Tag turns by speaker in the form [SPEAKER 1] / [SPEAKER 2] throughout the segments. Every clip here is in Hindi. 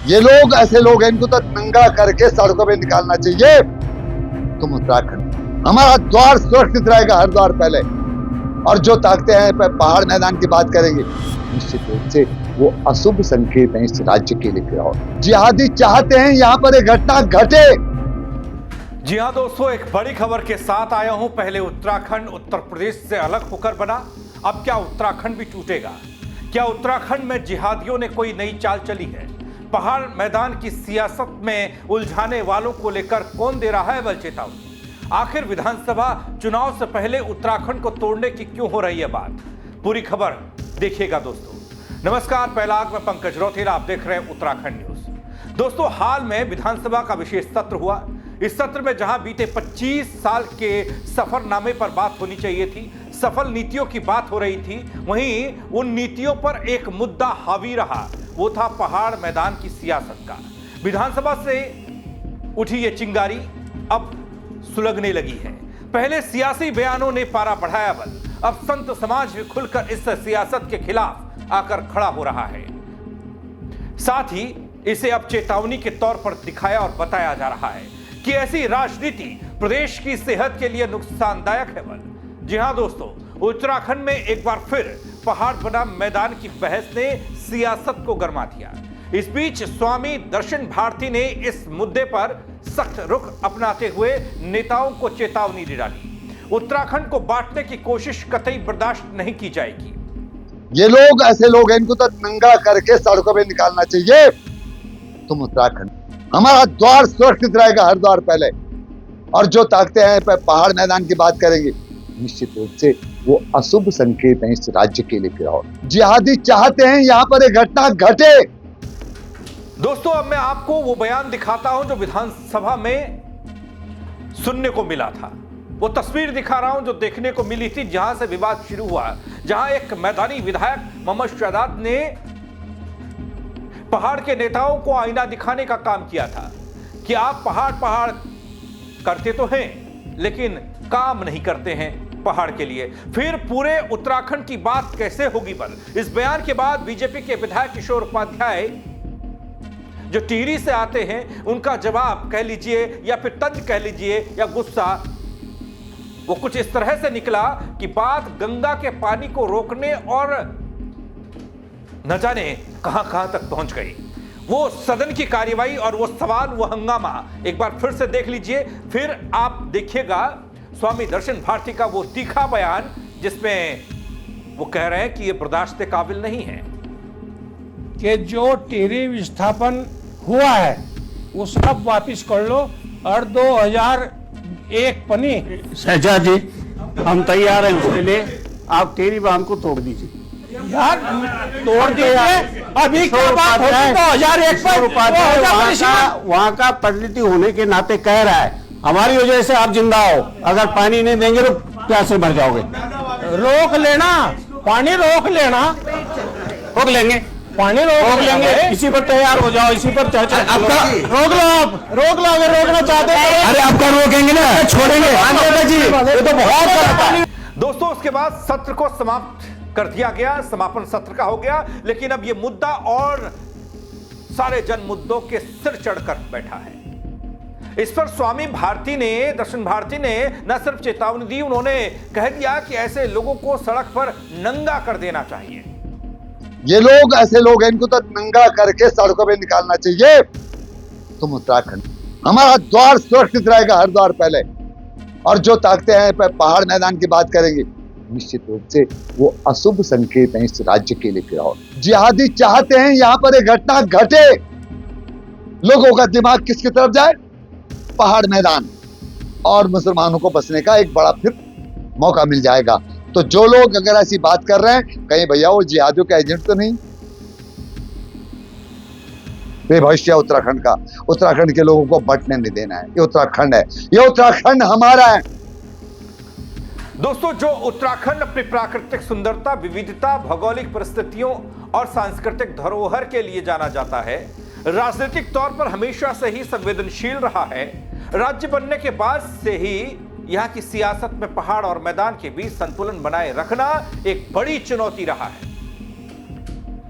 [SPEAKER 1] ये लोग ऐसे लोग हैं, इनको तो नंगा करके सड़कों पे निकालना चाहिए। तुम उत्तराखंड, हमारा द्वार सुरक्षित रहेगा हर द्वार पहले। और जो ताकते हैं पहाड़ मैदान की बात करेंगे, निश्चित रूप से वो अशुभ संकेत है इस राज्य के लिए। और जिहादी चाहते हैं यहाँ पर एक घटना घटे।
[SPEAKER 2] जी हाँ दोस्तों, एक बड़ी खबर के साथ आया हूं। पहले उत्तराखंड उत्तर प्रदेश से अलग होकर बना, अब क्या उत्तराखंड भी टूटेगा? क्या उत्तराखंड में जिहादियों ने कोई नई चाल चली है? पहाड़ मैदान की सियासत में उलझाने वालों को लेकर कौन दे रहा है बल चेतावनी? आखिर विधानसभा चुनाव से पहले उत्तराखंड को तोड़ने की क्यों हो रही है बात? पूरी खबर देखिएगा दोस्तों। नमस्कार, पहलाग में पंकज रौतेला, आप देख रहे हैं उत्तराखंड न्यूज। दोस्तों, हाल में विधानसभा का विशेष सत्र हुआ। इस सत्र में जहां बीते 25 साल के सफरनामे पर बात होनी चाहिए थी, सफल नीतियों की बात हो रही थी, वहीं उन नीतियों पर एक मुद्दा हावी रहा, वो था पहाड़ मैदान की सियासत का। विधानसभा से उठी ये चिंगारी अब सुलगने लगी है। पहले सियासी बयानों ने पारा बढ़ाया बल, अब संत समाज भी खुलकर इस सियासत के खिलाफ आकर खड़ा हो रहा है। साथ ही इसे अब चेतावनी के तौर पर दिखाया और बताया जा रहा है कि ऐसी राजनीति प्रदेश की सेहत के लिए नुकसानदायक है बल। जी हां दोस्तों, उत्तराखंड में एक बार फिर पहाड़ बनाम मैदान की बहस ने सियासत को गरमा दिया। इस बीच स्वामी दर्शन भारती ने इस मुद्दे पर सख्त रुख अपनाते हुए नेताओं को चेतावनी दे डाली। उत्तराखंड को बांटने की कोशिश कतई बर्दाश्त नहीं की जाएगी।
[SPEAKER 1] ये लोग ऐसे लोग हैं, इनको तो नंगा करके सड़कों पे निकालना चाहिए। तुम उत्तराखंड, हमारा द्वार सुरक्षित रहेगा हर द्वार पहले। और जो ताकते हैं पहाड़ मैदान की बात करेंगे, निश्चित रूप से वो अशुभ संकेत है इस राज्य के लिए। और जिहादी चाहते हैं यहाँ पर एक घटना घटे।
[SPEAKER 2] दोस्तों, अब मैं आपको वो बयान दिखाता हूं जो विधानसभा में सुनने को मिला था। वो तस्वीर दिखा रहा हूं जो देखने को मिली थी, जहां से विवाद शुरू हुआ, जहां एक मैदानी विधायक मोहम्मद शहजाद ने पहाड़ के नेताओं को आईना दिखाने का काम किया था कि आप पहाड़ पहाड़ करते तो हैं, लेकिन काम नहीं करते हैं पहाड़ के लिए। फिर पूरे उत्तराखंड की बात कैसे होगी बल? इस बयान के बाद बीजेपी के विधायक किशोर उपाध्याय जो टिहरी से आते हैं, उनका जवाब कह लीजिए या फिर तंज कह लीजिए या गुस्सा, वो कुछ इस तरह से निकला कि बात गंगा के पानी को रोकने और न जाने कहां तक पहुंच गई। वो सदन की कार्यवाही और वो सवाल, वो हंगामा एक बार फिर से देख लीजिए। फिर आप देखिएगा स्वामी दर्शन भारती का वो तीखा बयान, जिसमें वो कह रहे हैं कि ये बर्दाश्त के काबिल नहीं है
[SPEAKER 3] कि जो टिहरी विस्थापन हुआ है वो सब वापिस कर लो और 2001 पनी।
[SPEAKER 4] शहजाद जी, हम तैयार हैं उसके लिए। आप टिहरी बांध को तोड़ दीजिए।
[SPEAKER 3] यार तोड़ दीजिए, अभी क्या बात होती 2001 पर?
[SPEAKER 4] वहाँ का प्रतिनिधि होने के नाते कह रहा है हमारी वजह से आप जिंदा हो, अगर पानी नहीं देंगे तो प्यासे मर जाओगे।
[SPEAKER 3] रोक लेना, पानी रोक लेना,
[SPEAKER 4] रोक लेंगे,
[SPEAKER 3] पानी रोक लेंगे।
[SPEAKER 4] इसी पर तैयार हो जाओ, इसी पर चर्चा। आपका
[SPEAKER 3] रोक लो, आप रोक लो अगर रोकना चाहते हैं।
[SPEAKER 4] अरे आपका रोकेंगे ना, छोड़ेंगे जी, ये तो बहुत।
[SPEAKER 2] दोस्तों, उसके बाद सत्र को समाप्त कर दिया गया, समापन सत्र का हो गया। लेकिन अब यह मुद्दा और सारे जन मुद्दों के सिर चढ़कर बैठा है। इस पर स्वामी भारती ने, दर्शन भारती ने न सिर्फ चेतावनी दी, उन्होंने कह दिया कि ऐसे लोगों को सड़क पर नंगा कर देना चाहिए।
[SPEAKER 1] ये लोग ऐसे लोग हैं, इनको तो नंगा करके सड़कों पे निकालना चाहिए। तुम उत्तराखंड, हमारा द्वार सुरक्षित रहेगा हर द्वार पहले। और जो ताकते हैं पहाड़ मैदान की बात करेंगे, निश्चित रूप से वो अशुभ संकेत है इस राज्य के लिए। और जिहादी चाहते हैं यहाँ पर एक घटना घटे। लोगों का दिमाग किसकी तरफ जाए? पहाड़ मैदान और मुसलमानों को बसने का एक बड़ा फिर मौका मिल जाएगा। तो जो लोग अगर ऐसी बात कर रहे हैं, कहीं भैया वो जिहादियों के एजेंट तो नहीं? ये भविष्य उत्तराखंड का, उत्तराखंड के लोगों को बंटने नहीं देना है। ये उत्तराखंड है, ये उत्तराखंड हमारा है।
[SPEAKER 2] दोस्तों, जो उत्तराखंड अपनी प्राकृतिक सुंदरता, विविधता, भौगोलिक परिस्थितियों और सांस्कृतिक धरोहर के लिए जाना जाता है, राजनीतिक तौर पर हमेशा से ही संवेदनशील रहा है। राज्य बनने के बाद से ही यहाँ की सियासत में पहाड़ और मैदान के बीच संतुलन बनाए रखना एक बड़ी चुनौती रहा है।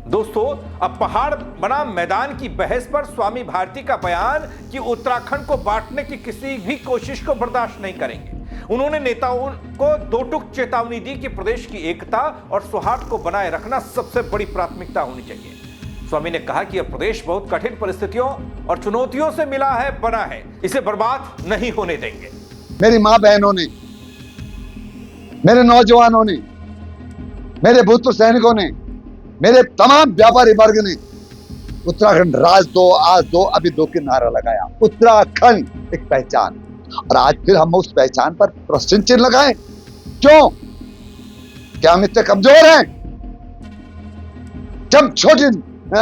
[SPEAKER 2] दोस्तों, अब पहाड़ बनाम मैदान की बहस पर स्वामी भारती का बयान कि उत्तराखंड को बांटने की किसी भी कोशिश को बर्दाश्त नहीं करेंगे। उन्होंने नेताओं को दो टूक चेतावनी दी कि प्रदेश की एकता और सौहार्द को बनाए रखना सबसे बड़ी प्राथमिकता होनी चाहिए। स्वामी ने कहा कि यह प्रदेश बहुत कठिन परिस्थितियों और चुनौतियों से मिला है, बना है, इसे बर्बाद नहीं होने देंगे।
[SPEAKER 1] मेरी मां बहनों ने, मेरे नौजवानों ने, मेरे भूतपूर्व सैनिकों ने, मेरे तमाम व्यापारी वर्ग ने उत्तराखंड राज दो, आज दो, अभी दो की नारा लगाया। उत्तराखंड एक पहचान, और आज फिर हम उस पहचान पर प्रश्न चिन्ह लगाएं। क्यों? क्या हम इतने कमजोर हैं? जब छोटी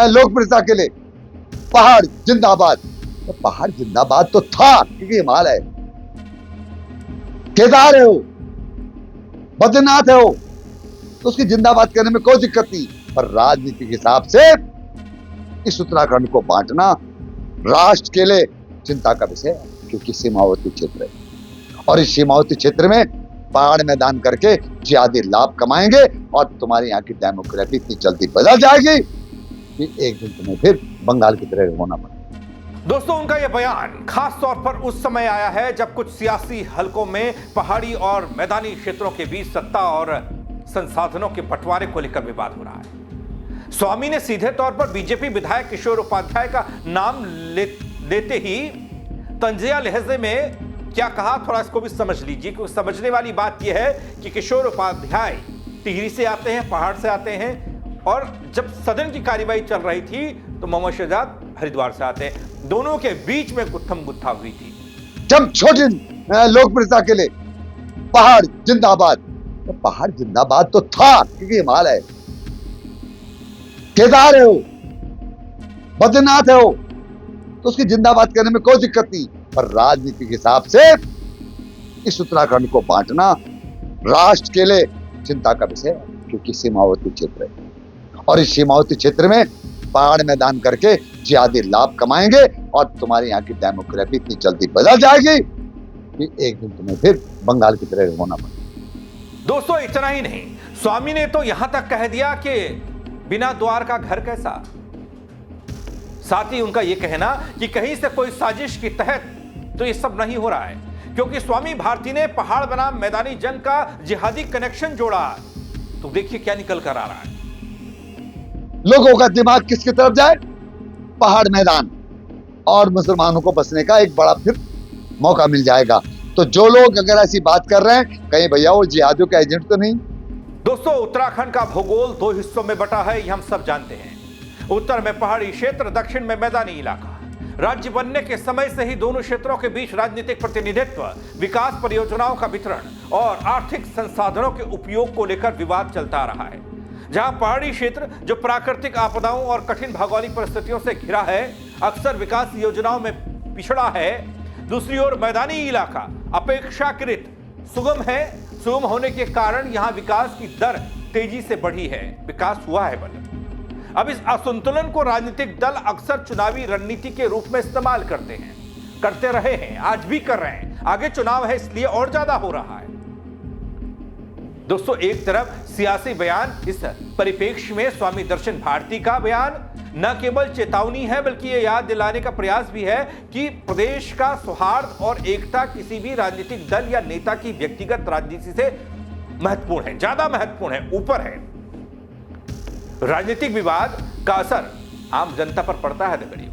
[SPEAKER 1] लोकप्रियता के लिए पहाड़ जिंदाबाद, तो पहाड़ जिंदाबाद तो था क्योंकि हिमालय, केदार है, हो बद्रीनाथ है, हो तो उसकी जिंदाबाद करने में कोई दिक्कत नहीं। पर राजनीति के हिसाब से इस उत्तराखंड को बांटना राष्ट्र के लिए चिंता का विषय है, क्योंकि सीमावर्ती क्षेत्र है और इस सीमावर्ती क्षेत्र में पहाड़ मैदान करके ज्यादा लाभ कमाएंगे और तुम्हारे यहाँ की डेमोक्रेसी इतनी जल्दी बदल जाएगी कि एक दिन तुम्हें फिर बंगाल की तरह होना पड़ेगा।
[SPEAKER 2] दोस्तों, उनका यह बयान खास तौर पर उस समय आया है जब कुछ सियासी हलकों में पहाड़ी और मैदानी क्षेत्रों के बीच सत्ता और संसाधनों के बंटवारे को लेकर विवाद हो रहा है। स्वामी ने सीधे तौर पर बीजेपी विधायक किशोर उपाध्याय का नाम लेते ही तंजिया लहजे में क्या कहा, थोड़ा इसको भी समझ लीजिए, क्योंकि समझने वाली बात यह है कि किशोर उपाध्याय टिहरी से आते हैं, पहाड़ से आते हैं, और जब सदन की कार्यवाही चल रही थी तो मोहम्मद शहजाद हरिद्वार से आते हैं। दोनों के बीच में गुत्थम गुत्था हुई थी।
[SPEAKER 1] जब छोटी लोकप्रियता के लिए पहाड़ जिंदाबाद, तो पहाड़ जिंदाबाद तो था क्योंकि हिमालय, केदार है, हो बद्रीनाथ है, हो तो उसकी जिंदाबाद करने में कोई दिक्कत नहीं। पर राजनीति के हिसाब से इस उत्तराखंड को बांटना राष्ट्र के लिए चिंता का विषय है, क्योंकि सीमावर्ती क्षेत्र है और इस सीमावर्ती क्षेत्र में पहाड़ मैदान करके ज्यादा लाभ कमाएंगे और तुम्हारे यहाँ की डेमोक्रेसी इतनी जल्दी बदल जाएगी कि एक दिन तुम्हें फिर बंगाल की तरह होना पड़ेगा।
[SPEAKER 2] दोस्तों, इतना ही नहीं, स्वामी ने तो यहां तक कह दिया कि बिना द्वार का घर कैसा। साथ ही उनका यह कहना कि कहीं से कोई साजिश के तहत तो ये सब नहीं हो रहा है, क्योंकि स्वामी भारती ने पहाड़ बनाम मैदानी जंग का जिहादी कनेक्शन जोड़ा। तो देखिए क्या निकल कर आ रहा है।
[SPEAKER 1] लोगों का दिमाग किसकी तरफ जाए? पहाड़ मैदान, और मुसलमानों को बसने का एक बड़ा फिर मौका मिल जाएगा। तो जो लोग अगर ऐसी बात कर रहे हैं, कहीं भैया वो जिहादियों का एजेंट तो नहीं।
[SPEAKER 2] दोस्तों, उत्तराखंड का भूगोल दो हिस्सों में बटा है, ये हम सब जानते हैं। उत्तर में पहाड़ी क्षेत्र, दक्षिण में मैदानी इलाका। राज्य बनने के समय से ही दोनों क्षेत्रों के बीच राजनीतिक प्रतिनिधित्व, विकास परियोजनाओं का वितरण और आर्थिक संसाधनों के उपयोग को लेकर विवाद चलता रहा है। जहां पहाड़ी क्षेत्र, जो प्राकृतिक आपदाओं और कठिन भौगोलिक परिस्थितियों से घिरा है, अक्सर विकास योजनाओं में पिछड़ा है, दूसरी ओर मैदानी इलाका अपेक्षाकृत सुगम है। सुगम होने के कारण यहां विकास की दर तेजी से बढ़ी है, विकास हुआ है बल्कि। अब इस असंतुलन को राजनीतिक दल अक्सर चुनावी रणनीति के रूप में इस्तेमाल करते हैं, करते रहे हैं, आज भी कर रहे हैं। आगे चुनाव है इसलिए और ज्यादा हो रहा है। दोस्तों, एक तरफ सियासी बयान, इस परिप्रेक्ष्य में स्वामी दर्शन भारती का बयान न केवल चेतावनी है बल्कि यह याद दिलाने का प्रयास भी है कि प्रदेश का सौहार्द और एकता किसी भी राजनीतिक दल या नेता की व्यक्तिगत राजनीति से महत्वपूर्ण है, ज्यादा महत्वपूर्ण है, ऊपर है। राजनीतिक विवाद का असर आम जनता पर पड़ता है। दगड़ियों,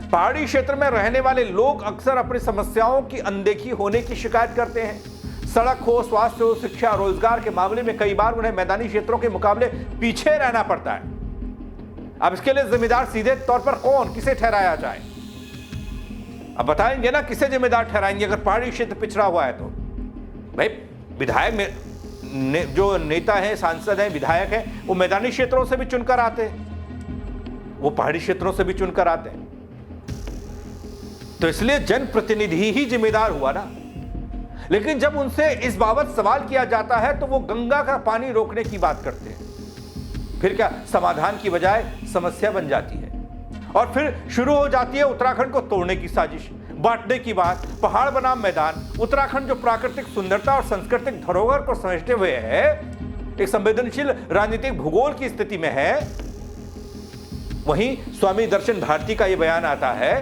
[SPEAKER 2] पहाड़ी क्षेत्र में रहने वाले लोग अक्सर अपनी समस्याओं की अनदेखी होने की शिकायत करते हैं। सड़क हो, स्वास्थ्य हो, शिक्षा, रोजगार के मामले में कई बार उन्हें मैदानी क्षेत्रों के मुकाबले पीछे रहना पड़ता है। अब इसके लिए जिम्मेदार सीधे तौर पर कौन, किसे ठहराया जाए? अब बताएंगे ना, किसे जिम्मेदार ठहराएंगे अगर पहाड़ी क्षेत्र पिछड़ा हुआ है तो? भाई, विधायक में जो नेता है, सांसद है, विधायक है, वो मैदानी क्षेत्रों से भी चुनकर आते हैं, वो पहाड़ी क्षेत्रों से भी चुनकर आते हैं। तो इसलिए जनप्रतिनिधि ही जिम्मेदार हुआ ना। लेकिन जब उनसे इस बाबत सवाल किया जाता है तो वो गंगा का पानी रोकने की बात करते हैं। फिर क्या समाधान की बजाय समस्या बन जाती है और फिर शुरू हो जाती है उत्तराखंड को तोड़ने की साजिश, बांटने की बात। पहाड़ बनाम मैदान, उत्तराखंड जो प्राकृतिक सुंदरता और सांस्कृतिक धरोहर को समझते हुए है, एक संवेदनशील राजनीतिक भूगोल की स्थिति में है, वहीं स्वामी दर्शन भारती का यह बयान आता है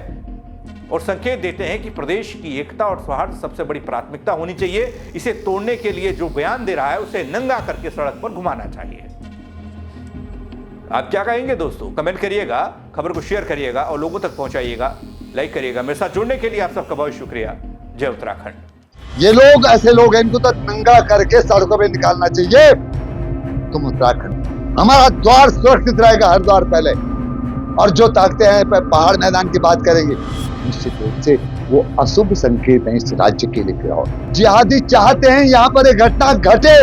[SPEAKER 2] और संकेत देते हैं कि प्रदेश की एकता और सौहार्द सबसे बड़ी प्राथमिकता होनी चाहिए। इसे तोड़ने के लिए जो बयान दे रहा है उसे नंगा करके सड़क पर घुमाना चाहिए। आप क्या कहेंगे दोस्तों? कमेंट करिएगा, खबर को शेयर करिएगा और लोगों तक पहुंचाइएगा, लाइक करिएगा। मेरे साथ जुड़ने के लिए आप सबका बहुत शुक्रिया। जय उत्तराखंड।
[SPEAKER 1] ये लोग ऐसे लोग हैं, इनको तो नंगा करके सड़कों पे निकालना चाहिए। तुम उत्तराखंड, हमारा द्वार सुरक्षित रहेगा हर द्वार पहले। और जो ताकतें हैं पहाड़ मैदान की बात करेंगे, निश्चित रूप से वो अशुभ संकेत हैं इस राज्य के लिए। जिहादी चाहते हैं यहाँ पर एक घटना घटे